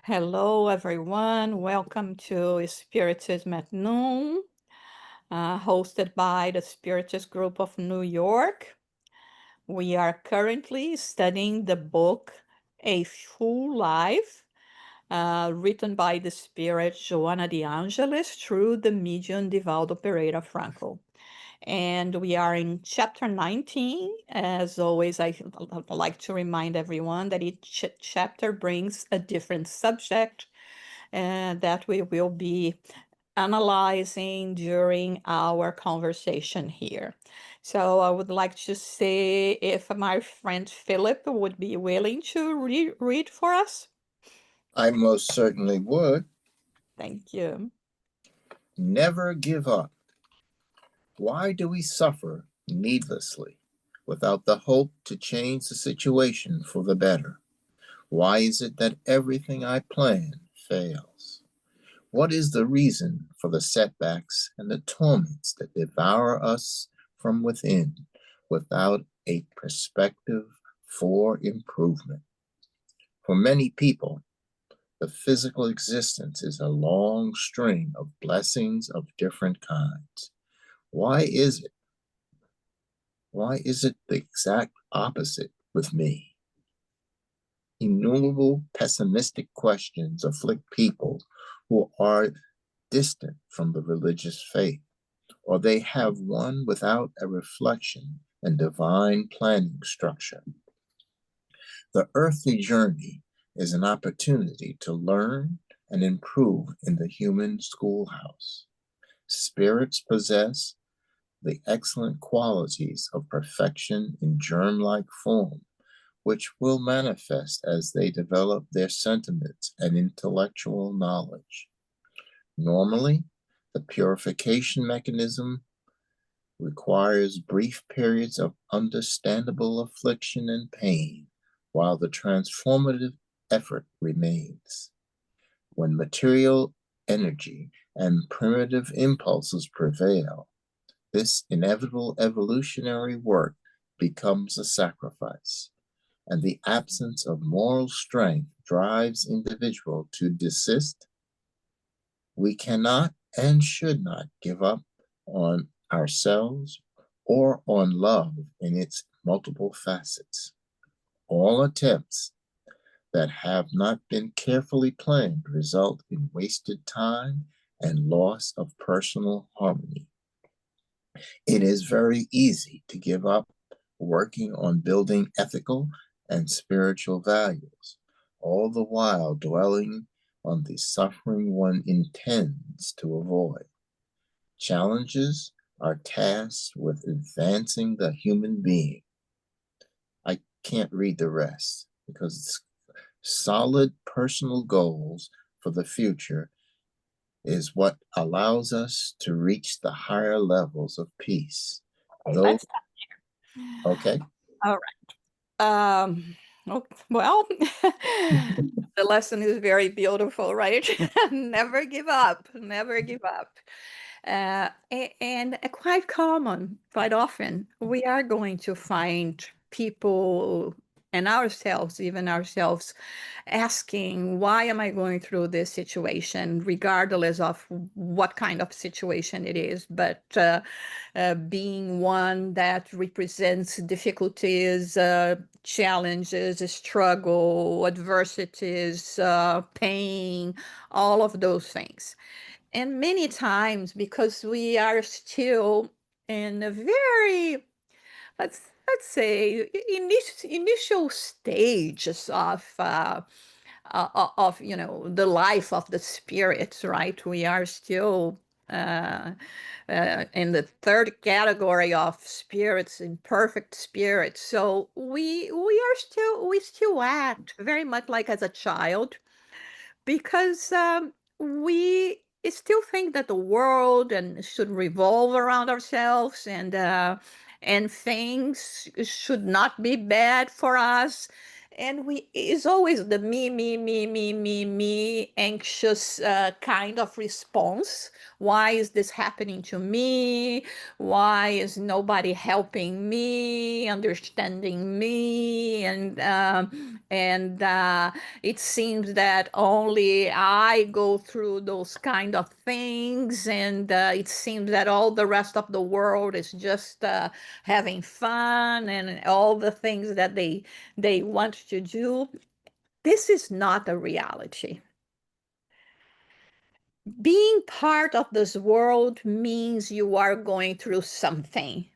Hello, everyone. Welcome to Spiritism at Noon, hosted by the Spiritist Group of New York. We are currently studying the book A Full Life, written by the Spirit Joanna de Angelis through the medium Divaldo Franco. And we are in chapter 19. As always, I like to remind everyone that each chapter brings a different subject and that we will be analyzing during our conversation here. So I would like to see if my friend Philip would be willing to read for us. I most certainly would. Thank you. Never give up. Why do we suffer needlessly without the hope to change the situation for the better? Why is it that everything I plan fails? What is the reason for the setbacks and the torments that devour us from within without a perspective for improvement? For many people, the physical existence is a long string of blessings of different kinds. Why is it? Why is it the exact opposite with me? Innumerable pessimistic questions afflict people who are distant from the religious faith, or they have one without a reflection and divine planning structure. The earthly journey is an opportunity to learn and improve in the human schoolhouse. Spirits possess the excellent qualities of perfection in germ-like form, which will manifest as they develop their sentiments and intellectual knowledge. Normally, the purification mechanism requires brief periods of understandable affliction and pain, while the transformative effort remains. When material energy and primitive impulses prevail, this inevitable evolutionary work becomes a sacrifice, and the absence of moral strength drives individual to desist. We cannot and should not give up on ourselves or on love in its multiple facets. All attempts that have not been carefully planned result in wasted time and loss of personal harmony. It is very easy to give up working on building ethical and spiritual values, all the while dwelling on the suffering one intends to avoid. Challenges are tasked with advancing the human being. I can't read the rest because it's solid personal goals for the future is what allows us to reach the higher levels of peace. Okay, Though, let's start there. okay, All right. Well, the lesson is very beautiful, right? Never give up, never give up. And quite common, quite often, we are going to find people and ourselves, even ourselves, asking, why am I going through this situation, regardless of what kind of situation it is, but being one that represents difficulties, challenges, struggle, adversities, pain, all of those things. And many times, because we are still in a very, let's say, initial stages of the life of the spirits, right? We are still uh, in the third category of spirits, imperfect spirits. So we still act very much like as a child, because we still think that the world and should revolve around ourselves, and things should not be bad for us. and we it's always the me anxious kind of response. Why is this happening to me? Why is nobody helping me, understanding me? And it seems that only I go through those kind of things, and it seems that all the rest of the world is just having fun and all the things that they want to do. This is not a reality. Being part of this world means you are going through something.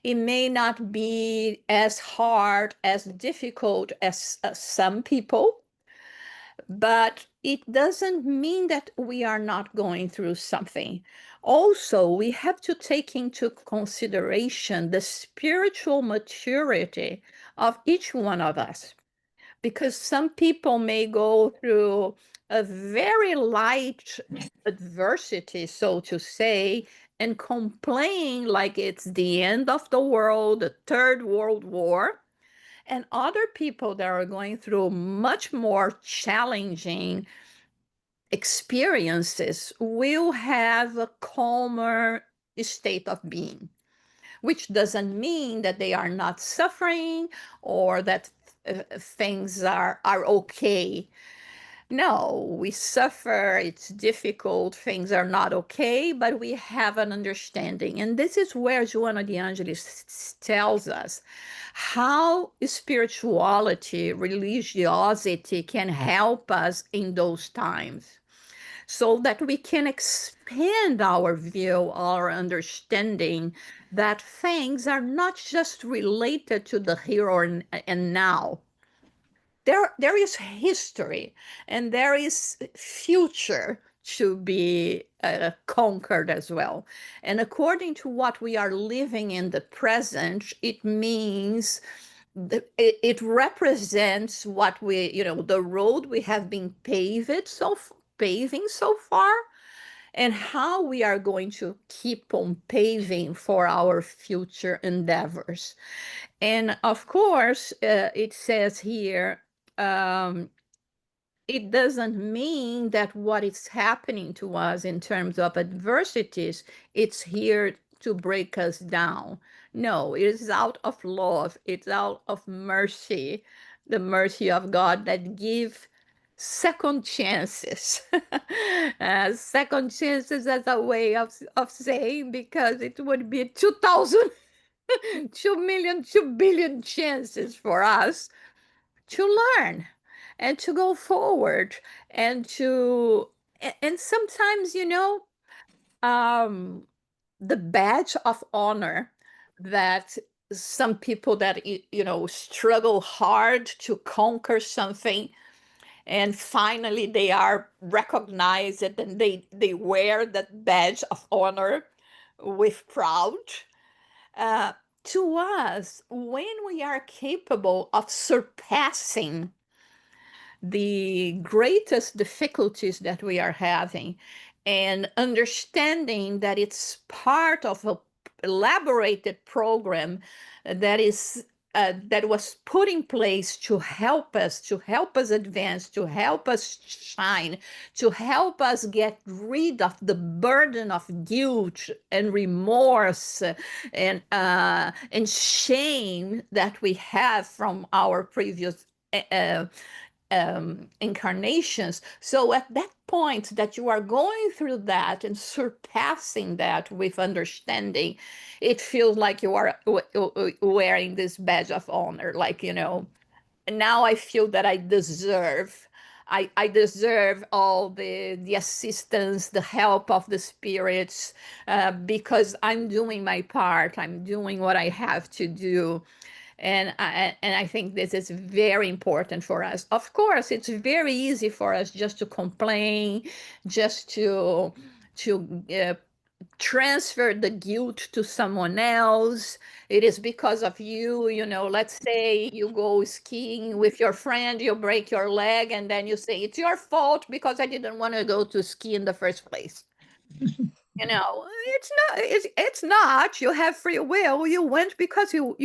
It may not be as hard, as difficult as some people, but it doesn't mean that we are not going through something. Also, we have to take into consideration the spiritual maturity of each one of us, because some people may go through a very light adversity, so to say, and complain like it's the end of the world, the Third World War. And other people that are going through much more challenging experiences will have a calmer state of being, which doesn't mean that they are not suffering or that things are okay. No, we suffer, it's difficult, things are not okay, but we have an understanding. And this is where Joanna de Angelis tells us how spirituality, religiosity can help us in those times, so that we can expand our view, our understanding that things are not just related to the here and now. There is history and there is future to be conquered as well. And according to what we are living in the present, it means it represents what we, the road we have been paving so far, and how we are going to keep on paving for our future endeavors. And of course, it says here, um, it doesn't mean that what is happening to us in terms of adversities, it's here to break us down. No, it is out of love, it's out of mercy, the mercy of God that give second chances. Second chances as a way of saying, because it would be 2,000, 2,000,000, 2,000,000,000 chances for us to learn and to go forward, and to and sometimes, um the badge of honor that some people that struggle hard to conquer something, and finally they are recognized, and they wear that badge of honor with proud. uh, to us, when we are capable of surpassing the greatest difficulties that we are having, and understanding that it's part of a elaborated program that was put in place to help us advance, to help us shine, to help us get rid of the burden of guilt and remorse and shame that we have from our previous uh, incarnations. So at that point that you are going through that and surpassing that with understanding, it feels like you are wearing this badge of honor. Like, now I feel that I deserve all the assistance, the help of the spirits, because I'm doing my part. I'm doing what I have to do. And I think this is very important for us. Of course, it's very easy for us just to complain, just to transfer the guilt to someone else. It is because of you. Let's say you go skiing with your friend, you break your leg, and then you say it's your fault because I didn't want to go to ski in the first place. It's not. You have free will. You went because you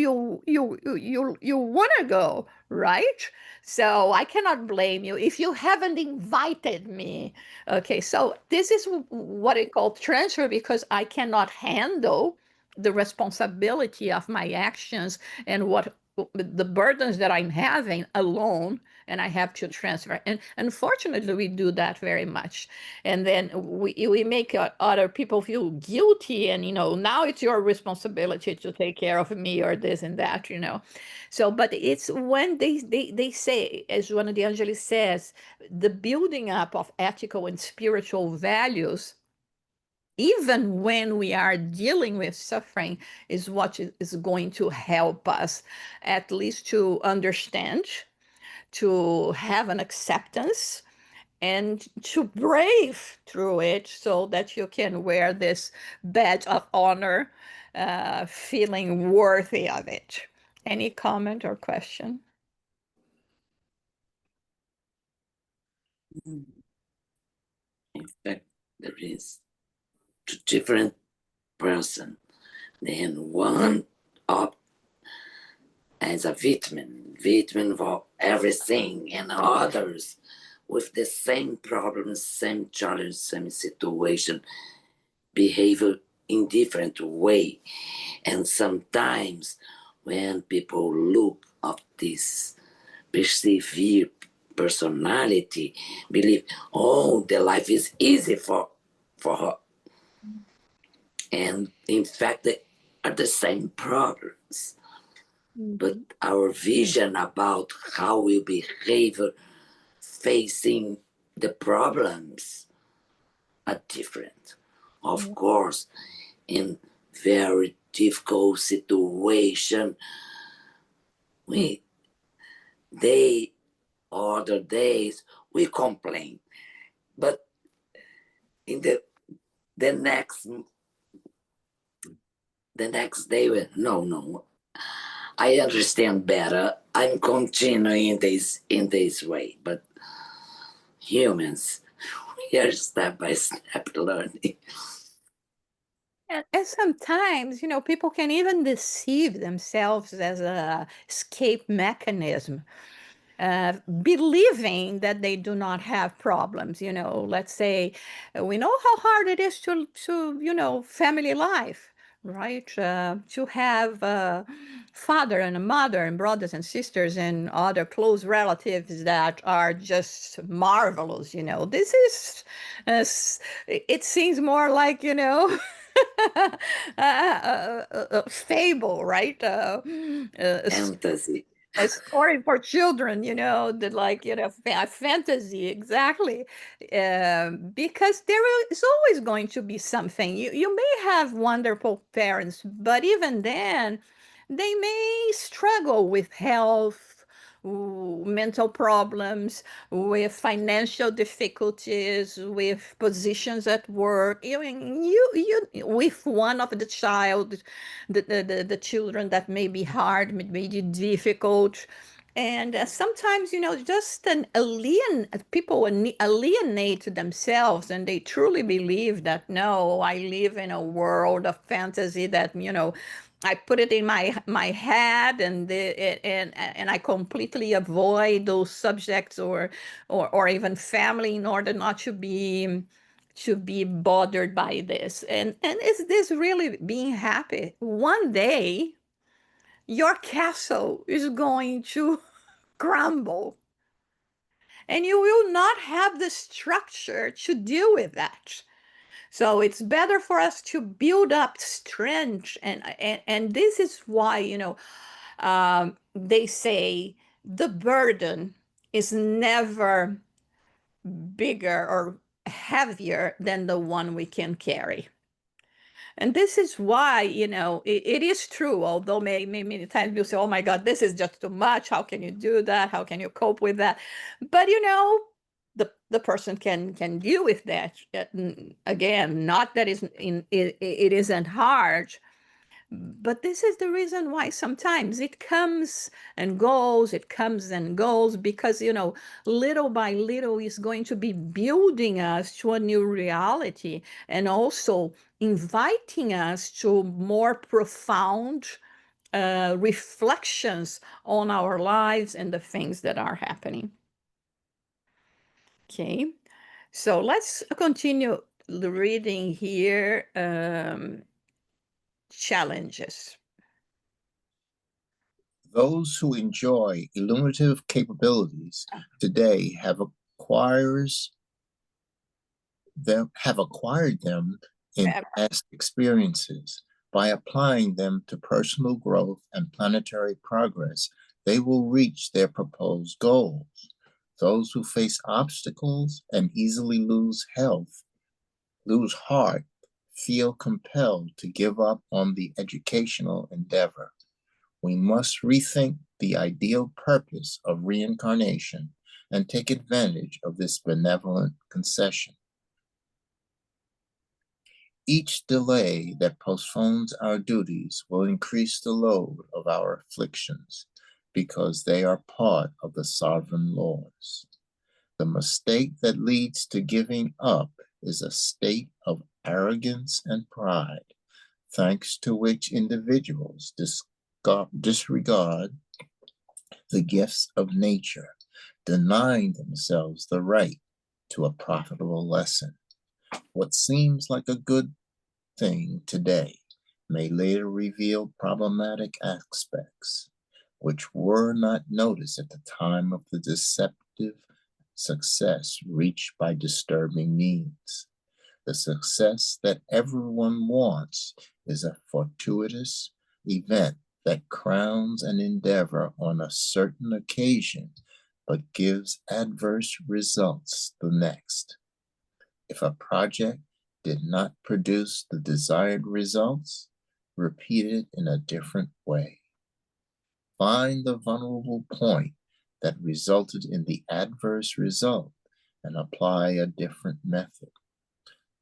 want to go, right? So I cannot blame you if you haven't invited me. Okay, so this is what I call transfer because I cannot handle the responsibility of my actions and what the burdens that I'm having alone, and I have to transfer. And unfortunately, we do that very much, and then we make other people feel guilty, and now it's your responsibility to take care of me or this and that. So but it's when they say, as Joanna de Angelis says, the building up of ethical and spiritual values, even when we are dealing with suffering, is what is going to help us at least to understand, to have an acceptance, and to brave through it so that you can wear this badge of honor, feeling worthy of it. Any comment or question? In fact, there is two different person. Then one up as a victim for everything, and others with the same problems, same challenge, same situation, behavior in different way. And sometimes when people look at this persevere personality, believe, oh, the life is easy for her. And in fact, they are the same problems. But our vision about how we behave facing the problems are different. Of course, in very difficult situation, we day other days we complain, but in the next day we, no, I understand better. I'm continuing in this way, but humans, we are step by step learning. And sometimes, people can even deceive themselves as a escape mechanism, believing that they do not have problems. Let's say we know how hard it is to family life, right? To have a father and a mother and brothers and sisters and other close relatives that are just marvelous. This is, it seems more like, a fable, right? Fantasy. A story for children, that like, fantasy, exactly. Because there is always going to be something. You may have wonderful parents, but even then, they may struggle with health, mental problems, with financial difficulties, with positions at work. You with one of the child, the children that may be hard, may be difficult. And sometimes, just people alienate themselves, and they truly believe that, no, I live in a world of fantasy that, I put it in my head, and I completely avoid those subjects, or even family, in order not to be bothered by this. And is this really being happy? One day your castle is going to crumble, and you will not have the structure to deal with that. So it's better for us to build up strength, and this is why, they say the burden is never bigger or heavier than the one we can carry. And this is why, it is true, although many times you'll say, oh my God, this is just too much. How can you do that? How can you cope with that? But, the person can deal with that. Again, not that it isn't hard, But this is the reason why sometimes it comes and goes, it comes and goes, because, little by little is going to be building us to a new reality and also inviting us to more profound reflections on our lives and the things that are happening. Okay, so let's continue reading here. Challenges. Those who enjoy illuminative capabilities today have acquired them in past experiences. By applying them to personal growth and planetary progress, they will reach their proposed goals. Those who face obstacles and easily lose heart, feel compelled to give up on the educational endeavor. We must rethink the ideal purpose of reincarnation and take advantage of this benevolent concession. Each delay that postpones our duties will increase the load of our afflictions because they are part of the sovereign laws. The mistake that leads to giving up is a state of arrogance and pride, thanks to which individuals disregard the gifts of nature, denying themselves the right to a profitable lesson. What seems like a good thing today may later reveal problematic aspects which were not noticed at the time of the deceptive success reached by disturbing means. The success that everyone wants is a fortuitous event that crowns an endeavor on a certain occasion, but gives adverse results the next. If a project did not produce the desired results, repeat it in a different way. Find the vulnerable point that resulted in the adverse result and apply a different method.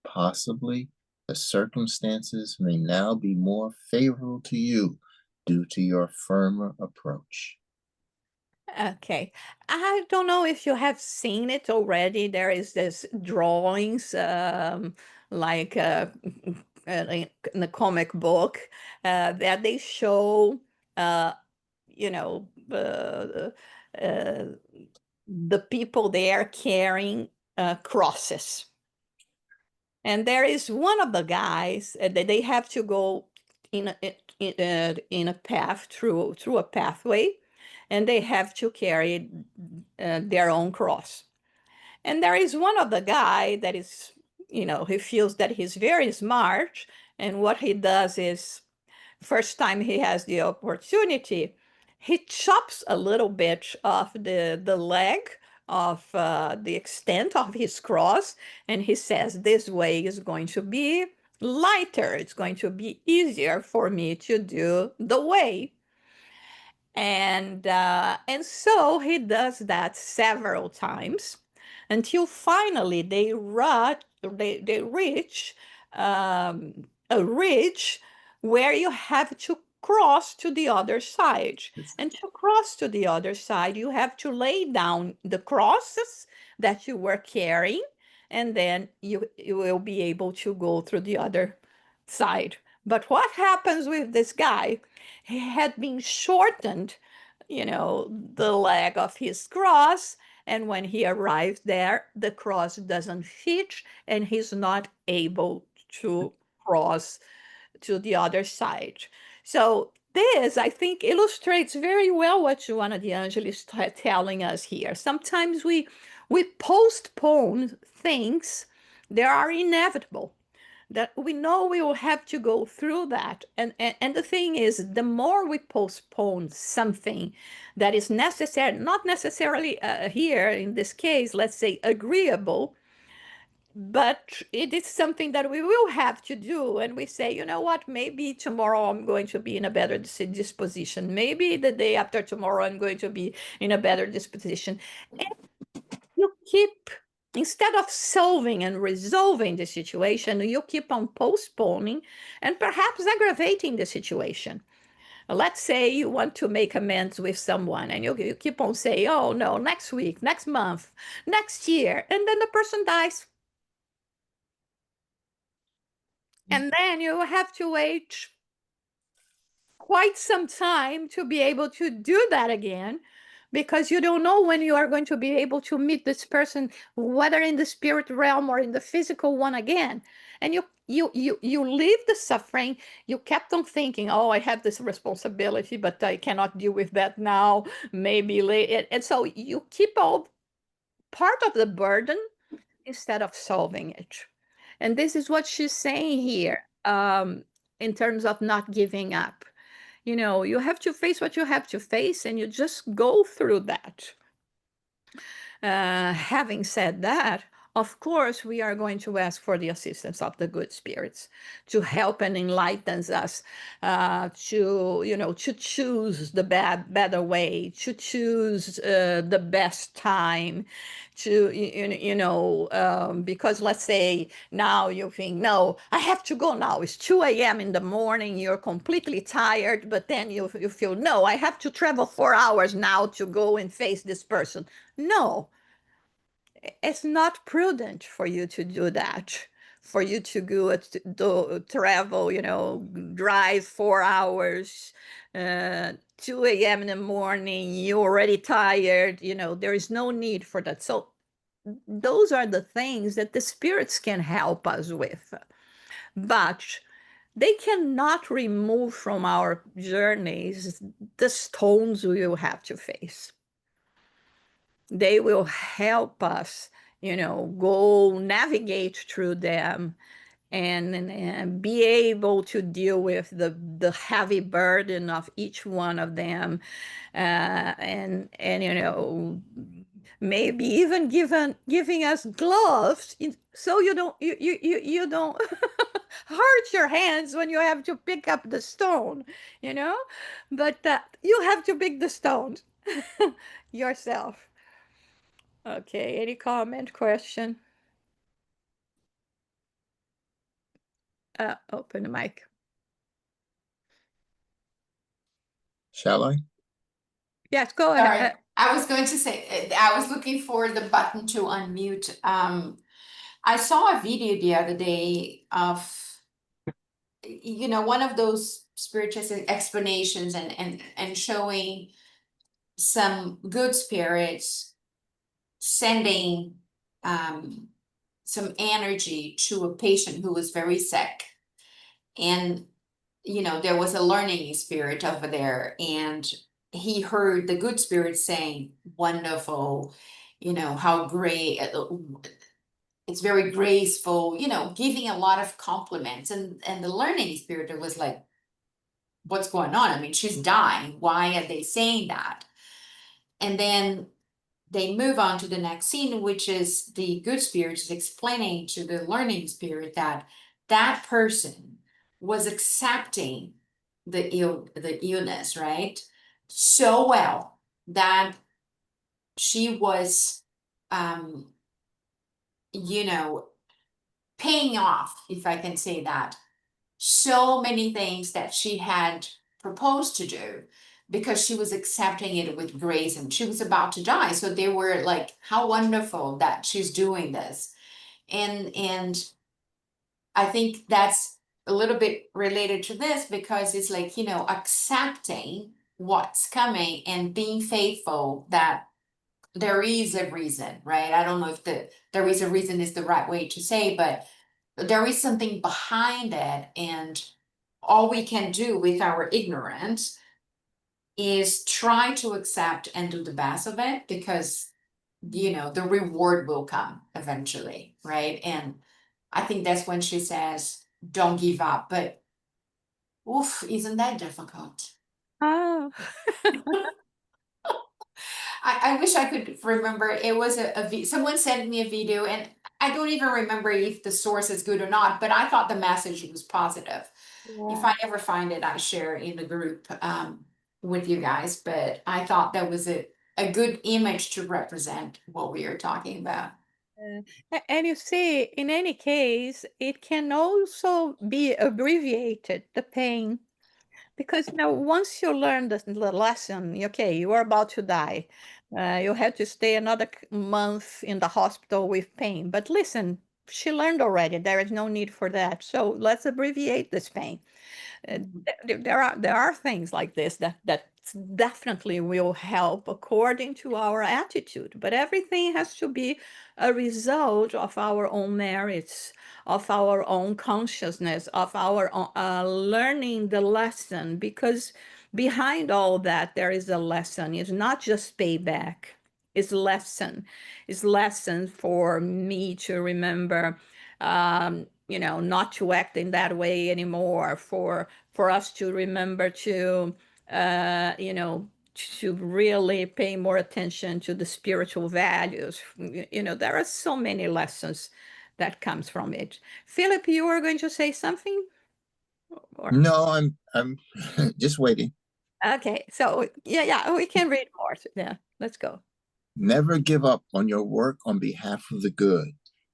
Possibly, the circumstances may now be more favorable to you due to your firmer approach. Okay. I don't know if you have seen it already. There is this drawings, like in the comic book, that they show, uh, you know, uh, uh, the people there carrying crosses. And there is one of the guys that they have to go in a path through a pathway, and they have to carry their own cross. And there is one of the guy that is, he feels that he's very smart, and what he does is, first time he has the opportunity, he chops a little bit of the leg of the extent of his cross, and he says, this way is going to be lighter. It's going to be easier for me to do the way. And so he does that several times until finally they reach a ridge where you have to cross to the other side. And to cross to the other side, you have to lay down the crosses that you were carrying, and then you will be able to go through the other side. But what happens with this guy? He had been shortened, the leg of his cross. And when he arrives there, the cross doesn't fit and he's not able to cross to the other side. So this, I think, illustrates very well what Joanna de Angelis is telling us here. Sometimes we postpone things that are inevitable, that we know we will have to go through that. And the thing is, the more we postpone something that is necessary, not necessarily here in this case, let's say agreeable, but it is something that we will have to do. And we say, you know what, maybe tomorrow I'm going to be in a better disposition. Maybe the day after tomorrow I'm going to be in a better disposition. And you keep Instead of solving and resolving the situation, you keep on postponing and perhaps aggravating the situation. Let's say you want to make amends with someone and you keep on saying, oh no, next week, next month, next year, and then the person dies. And then you have to wait quite some time to be able to do that again, because you don't know when you are going to be able to meet this person, whether in the spirit realm or in the physical one again. And you leave the suffering. You kept on thinking, oh, I have this responsibility, but I cannot deal with that now, maybe later. And so you keep all part of the burden instead of solving it. And this is what she's saying here, in terms of not giving up. You have to face what you have to face, and you just go through that. Having said that, of course, we are going to ask for the assistance of the good spirits to help and enlighten us, to choose the better way, to choose the best time, because let's say now you think, no, I have to go now. It's 2 a.m. in the morning. You're completely tired, but then you feel, no, I have to travel 4 hours now to go and face this person. No, it's not prudent for you to do that, for you to go to travel, drive 4 hours, 2 a.m. in the morning, you're already tired, there is no need for that. So those are the things that the spirits can help us with, but they cannot remove from our journeys the stones we will have to face. They will help us, go navigate through them and be able to deal with the heavy burden of each one of them, and maybe even giving us gloves so you don't hurt your hands when you have to pick up the stone, but you have to pick the stone yourself. Okay, any comment, question? Open the mic. Shall I? Yes, go Sorry, ahead. I was going to say, I was looking for the button to unmute. I saw a video the other day of, one of those spiritual explanations and showing some good spirits sending some energy to a patient who was very sick. And, there was a learning spirit over there, and he heard the good spirit saying, wonderful, how great, it's very graceful, giving a lot of compliments. And the learning spirit was like, what's going on? I mean, she's dying. Why are they saying that? And then they move on to the next scene, which is the good spirit is explaining to the learning spirit that that person was accepting the illness, right? So well that she was, paying off, if I can say that, so many things that she had proposed to do because she was accepting it with grace, and she was about to die. So they were like, how wonderful that she's doing this. And I think that's a little bit related to this, because it's like, accepting what's coming and being faithful that there is a reason, right? I don't know if there is a reason is the right way to say, but there is something behind it. And all we can do with our ignorance is try to accept and do the best of it, because the reward will come eventually, right? And I think that's when she says, don't give up. But oof, isn't that difficult? Oh. I wish I could remember. It was someone sent me a video, and I don't even remember if the source is good or not, but I thought the message was positive. Yeah. If I ever find it, I share in the group with you guys. But I thought that was a good image to represent what we are talking about. And you see, in any case, it can also be abbreviated, the pain. Because once you learn the lesson, okay, you are about to die. You have to stay another month in the hospital with pain. But listen, she learned already. There is no need for that. So let's abbreviate this pain. There are things like this that definitely will help according to our attitude, but everything has to be a result of our own merits, of our own consciousness, of our own, learning the lesson, because behind all that there is a lesson. It's not just payback. It's lesson. It's lesson for me to remember, not to act in that way anymore, for us to remember to, to really pay more attention to the spiritual values. There are so many lessons that comes from it. Philip, you were going to say something? No, I'm just waiting. Okay, so yeah, we can read more. Yeah, let's go. Never give up on your work on behalf of the good,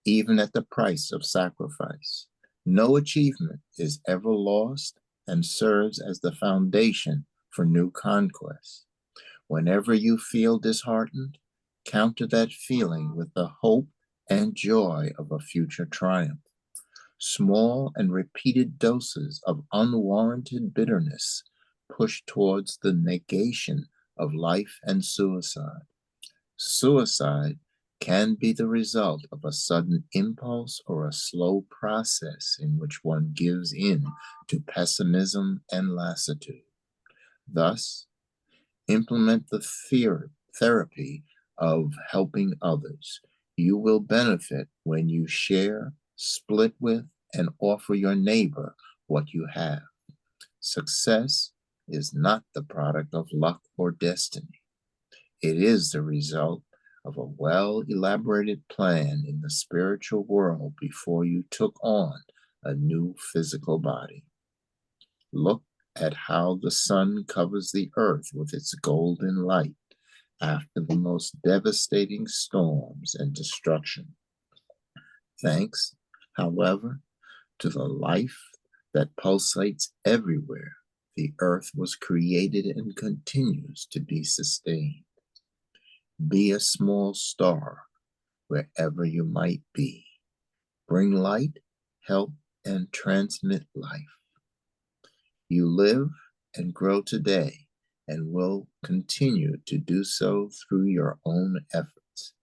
even at the price of sacrifice. No achievement is ever lost and serves as the foundation for new conquests. Whenever you feel disheartened, counter that feeling with the hope and joy of a future triumph. Small and repeated doses of unwarranted bitterness push towards the negation of life and suicide. Suicide can be the result of a sudden impulse or a slow process in which one gives in to pessimism and lassitude. Thus, implement the therapy of helping others. You will benefit when you share, split with, and offer your neighbor what you have. Success is not the product of luck or destiny. It is the result of a well-elaborated plan in the spiritual world before you took on a new physical body. Look at how the sun covers the earth with its golden light after the most devastating storms and destruction. Thanks, however, to the life that pulsates everywhere, the earth was created and continues to be sustained. Be a small star wherever you might be. Bring light, help, and transmit life. You live and grow today and will continue to do so through your own efforts.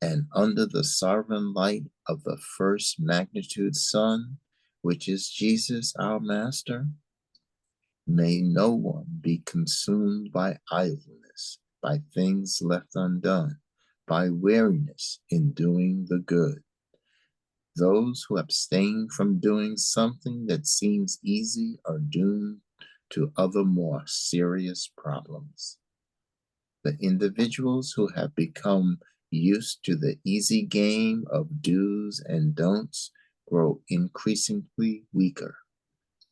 And under the sovereign light of the first magnitude sun, which is Jesus our Master, may no one be consumed by idleness, by things left undone, by weariness in doing the good. Those who abstain from doing something that seems easy are doomed to other more serious problems. The individuals who have become used to the easy game of do's and don'ts grow increasingly weaker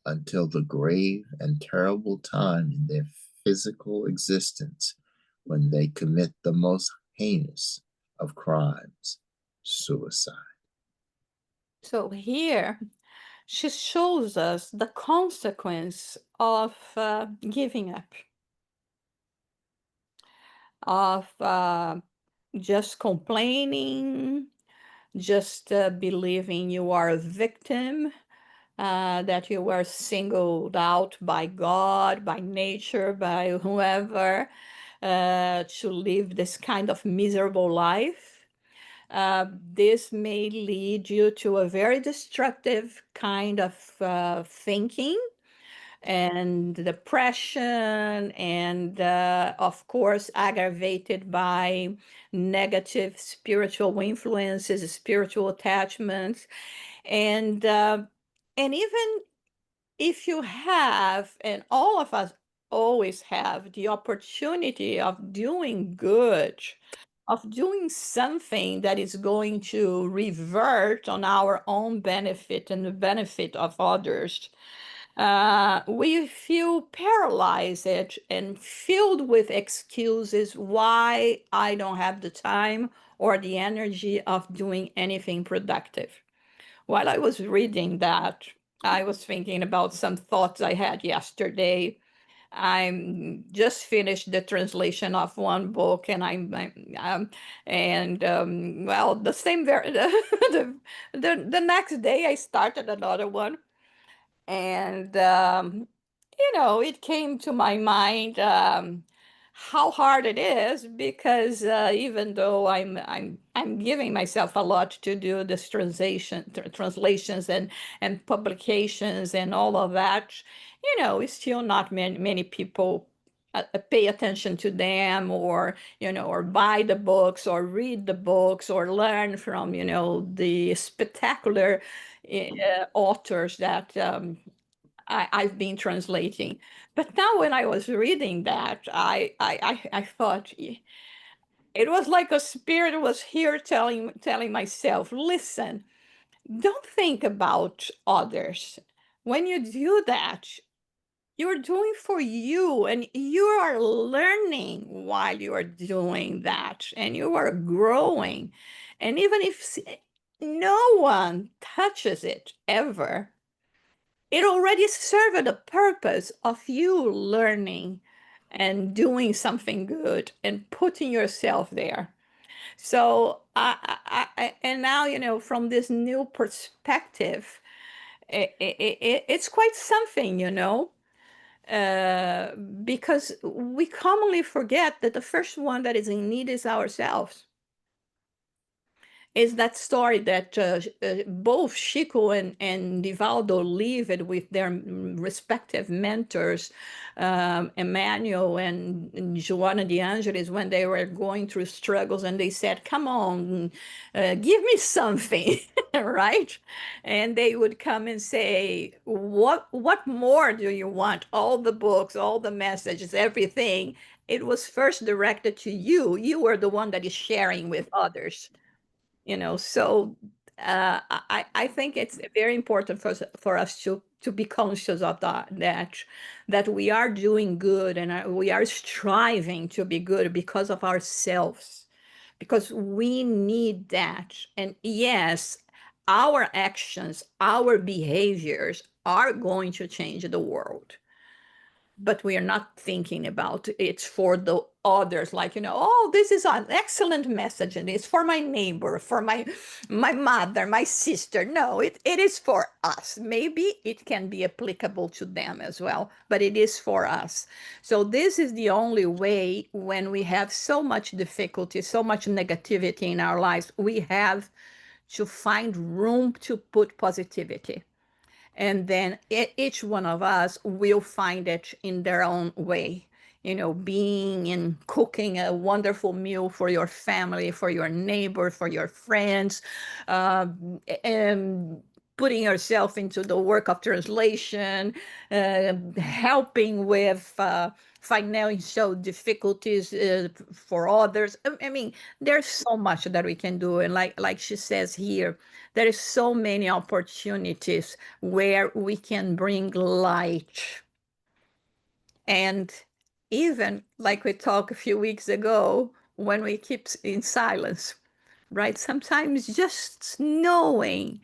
until the grave and terrible time in their physical existence when they commit the most heinous of crimes, suicide. So here, she shows us the consequence of giving up, of just complaining, just believing you are a victim, that you were singled out by God, by nature, by whoever, to live this kind of miserable life. This may lead you to a very destructive kind of thinking and depression, and of course, aggravated by negative spiritual influences, spiritual attachments, and even if you have, and all of us always have, the opportunity of doing good, of doing something that is going to revert on our own benefit and the benefit of others, we feel paralyzed and filled with excuses why I don't have the time, or the energy of doing anything productive. While I was reading that, I was thinking about some thoughts I had yesterday. I'm just finished the translation of one book, and well, the same the next day I started another one, and it came to my mind how hard it is, because even though I'm giving myself a lot to do this translations and publications and all of that, it's still not many people pay attention to them, or buy the books or read the books or learn from the spectacular authors that I've been translating. But now when I was reading that, I thought it was like a spirit was here telling myself, listen, don't think about others. When you do that, you're doing for you, and you are learning while you are doing that, and you are growing. And even if no one touches it ever, it already served the purpose of you learning and doing something good and putting yourself there. So and now, from this new perspective, it's quite something, because we commonly forget that the first one that is in need is ourselves. Is that story that both Chico and Divaldo lived with their respective mentors, Emmanuel and Joanna de Angelis, when they were going through struggles, and they said, come on, give me something, right? And they would come and say, what more do you want? All the books, all the messages, everything. It was first directed to you. You were the one that is sharing with others. So I think it's very important for us to be conscious of that we are doing good, and we are striving to be good because of ourselves, because we need that. And yes, our actions, our behaviors are going to change the world, but we are not thinking about it's for the others, like, oh, this is an excellent message and it's for my neighbor, for my mother, my sister. No, it is for us. Maybe it can be applicable to them as well, but it is for us. So this is the only way. When we have so much difficulty, so much negativity in our lives, we have to find room to put positivity, and then each one of us will find it in their own way. Being and cooking a wonderful meal for your family, for your neighbor, for your friends, and putting yourself into the work of translation, helping with financial difficulties for others. I mean, there's so much that we can do, and like she says here, there is so many opportunities where we can bring light. And even like we talked a few weeks ago, when we keep in silence, right? Sometimes just knowing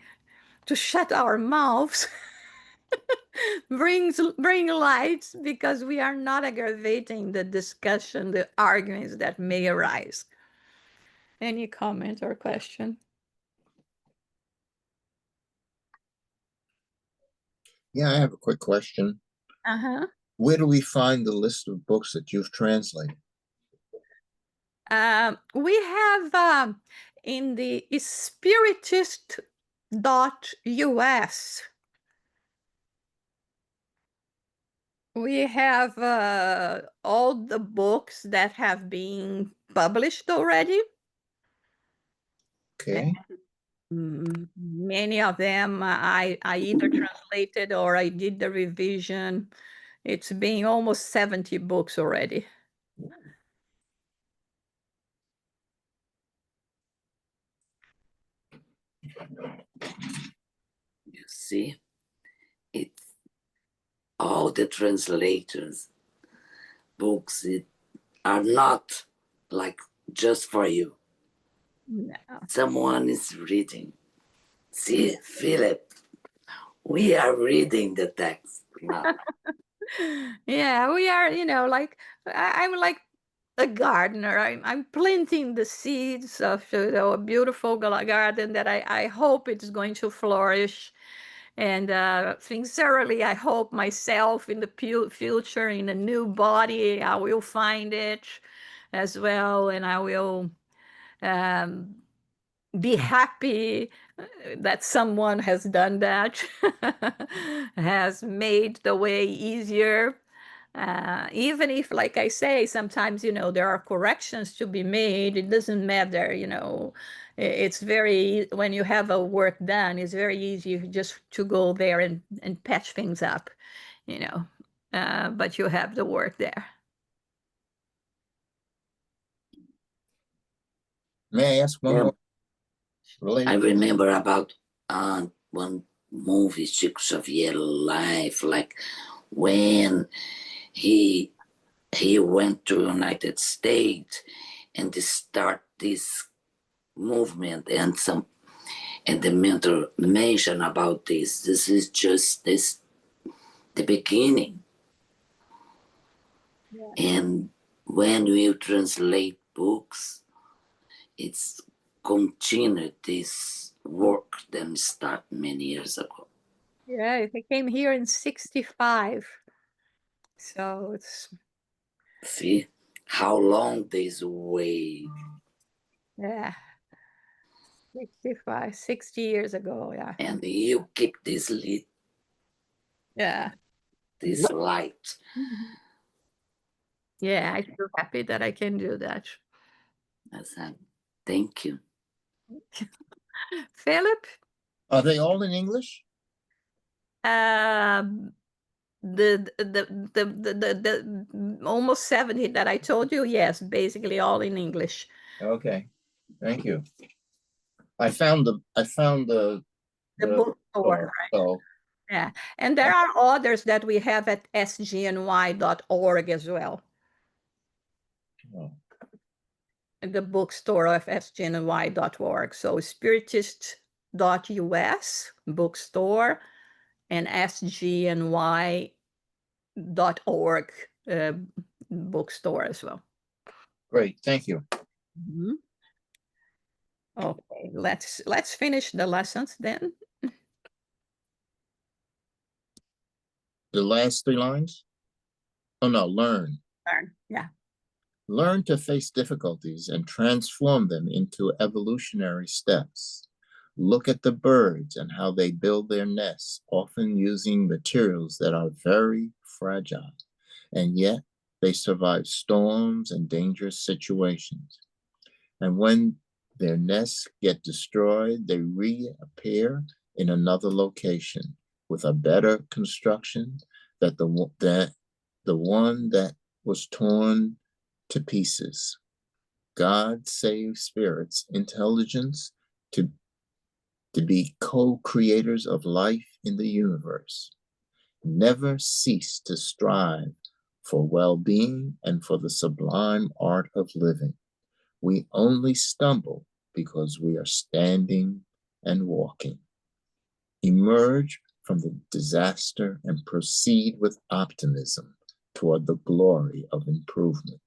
to shut our mouths bring light, because we are not aggravating the discussion, the arguments that may arise. Any comment or question? Yeah, I have a quick question. Uh-huh. Where do we find the list of books that you've translated? We have in the spiritist.us. We have all the books that have been published already. Okay. Many of them I either translated or I did the revision. It's been almost 70 books already. You see, it's all the translators books are not like just for you. No. Someone is reading. See, Philip, we are reading the text now. Yeah, we are, like I'm like a gardener. I'm planting the seeds of a beautiful garden that I hope it's going to flourish. And sincerely, I hope myself in the future, in a new body, I will find it as well. And I will um, be happy that someone has done that, has made the way easier. Even if, like I say, sometimes, there are corrections to be made, it doesn't matter, It's very, when you have a work done, it's very easy just to go there and patch things up, but you have the work there. May I ask one Yeah. more? I Related? remember about one movie, Chico Xavier life, like when he went to United States and start this movement and the mentor mentioned about this. This is just the beginning. Yeah. And when you translate books, it's continued this work that started many years ago. Yeah, he came here in 65. So it's, See how long this way. yeah, 65, 60 years ago. Yeah. And you keep this lit, Yeah. this light. Mhm. Yeah, I feel happy that I can do that. I said, thank you. Philip, Are they all in English? um, the almost 70 that I told you, yes, basically all in English. Okay, thank you. I found the The bookstore, right? so Yeah. And there are others that we have at sgny.org as well. oh, The bookstore of sgny.org. So spiritist.us bookstore and sgny.org bookstore as well. great, thank you. Mhm. Okay, let's finish the lessons then. The last 3 lines? Oh no, learn. Yeah. Learn to face difficulties and transform them into evolutionary steps. Look at the birds and how they build their nests, often using materials that are very fragile, and yet they survive storms and dangerous situations. And when their nests get destroyed, they reappear in another location with a better construction that the one that was torn to pieces. God saves spirits intelligence to be co-creators of life in the universe. Never cease to strive for well-being and for the sublime art of living. We only stumble because we are standing and walking. Emerge from the disaster and proceed with optimism toward the glory of improvement.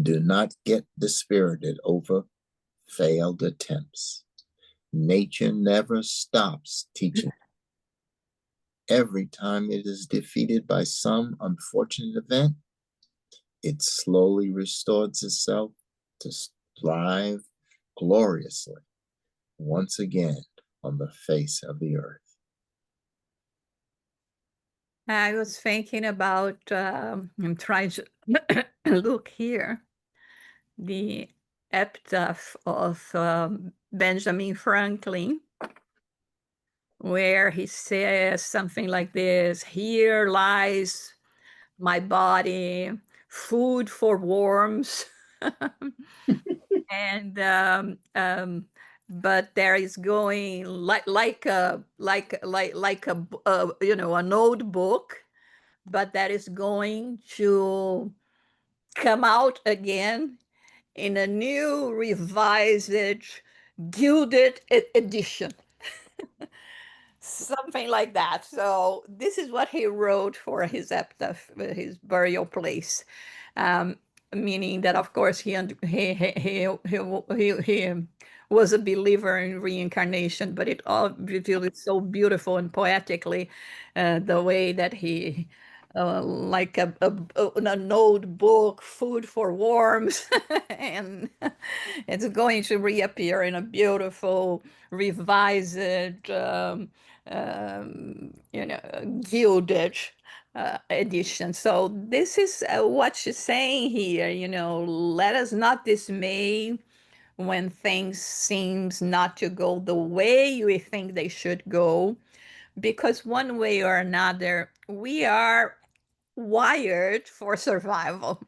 Do not get dispirited over failed attempts. Nature never stops teaching. Every time it is defeated by some unfortunate event, it slowly restores itself to thrive gloriously once again on the face of the earth. I was thinking about, I'm trying to look here, the epitaph of Benjamin Franklin, where he says something like this: "Here lies my body, food for worms." And but there is going like an old book, but that is going to come out again in a new, revised, gilded edition. Something like that. So this is what he wrote for his epitaph, his burial place. Um, Meaning that, of course, he was a believer in reincarnation, but it all revealed so beautiful and poetically, the way that he, like an old book, Food for Worms, and it's going to reappear in a beautiful, revised, gilded edition. So this is what she's saying here. Let us not dismay when things seems not to go the way we think they should go, because one way or another, we are wired for survival.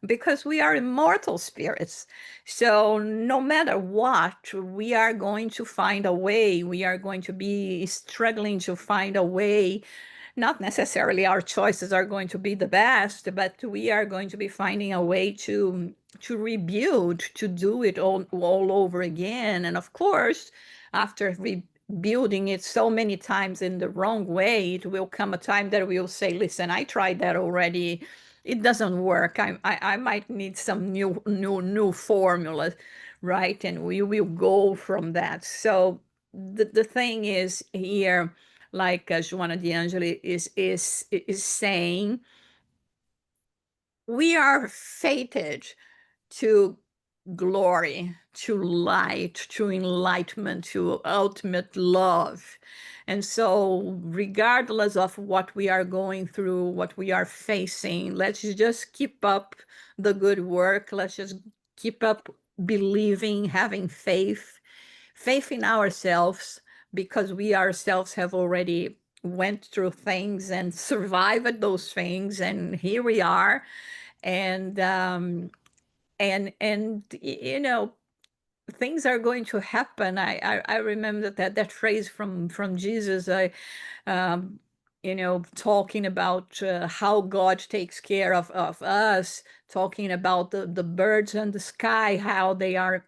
Because we are immortal spirits. So no matter what, we are going to find a way. We are going to be struggling to find a way. Not necessarily our choices are going to be the best, but we are going to be finding a way to rebuild, to do it all over again. And of course, after rebuilding it so many times in the wrong way, it will come a time that we'll say, listen, I tried that already. It doesn't work. I might need some new formulas, right? And we will go from that. So the thing is here, like Joanna de Angelis is saying, we are fated to glory, to light, to enlightenment, to ultimate love. And so, regardless of what we are going through, what we are facing, let's just keep up the good work. Let's just keep up believing, having faith in ourselves, because we ourselves have already went through things and survived those things, and here we are. And things are going to happen. I remember that phrase from Jesus. Um, talking about how God takes care of us, talking about the birds in the sky, how they are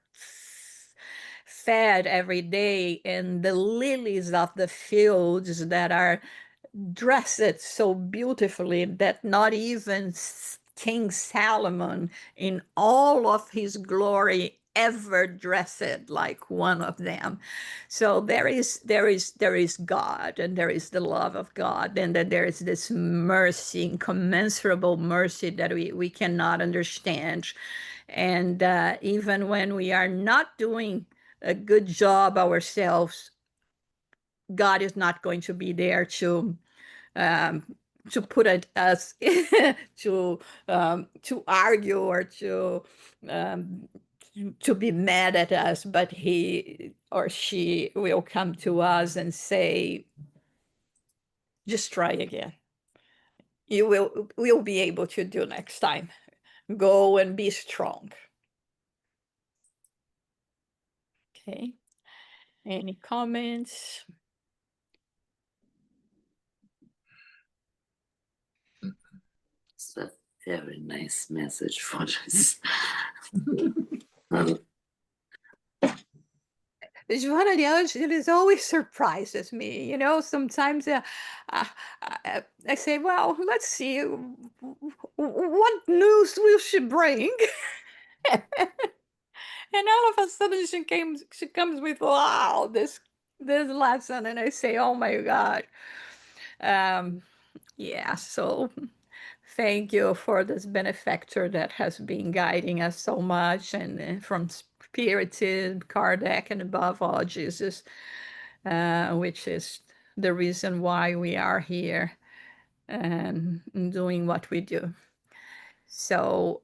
fed every day, and the lilies of the fields that are dressed so beautifully that not even King Solomon in all of his glory ever dressed like one of them. So there is God, and there is the love of God, and that there is this mercy, incommensurable mercy that we cannot understand. And even when we are not doing a good job ourselves, God is not going to be there um, to put us to argue or um, to be mad at us, but he or she will come to us and say, just try again. You will be able to do next time. Go and be strong. Okay. Any comments? It's a very nice message for us. Joanna de Angelis always surprises me. Sometimes I say, well, let's see, what news will she bring? And all of a sudden she comes with, wow, this lesson. And I say, oh my God. Yeah, so thank you for this benefactor that has been guiding us so much, and from Spiritism, Kardec, and above all, Jesus, which is the reason why we are here and doing what we do. So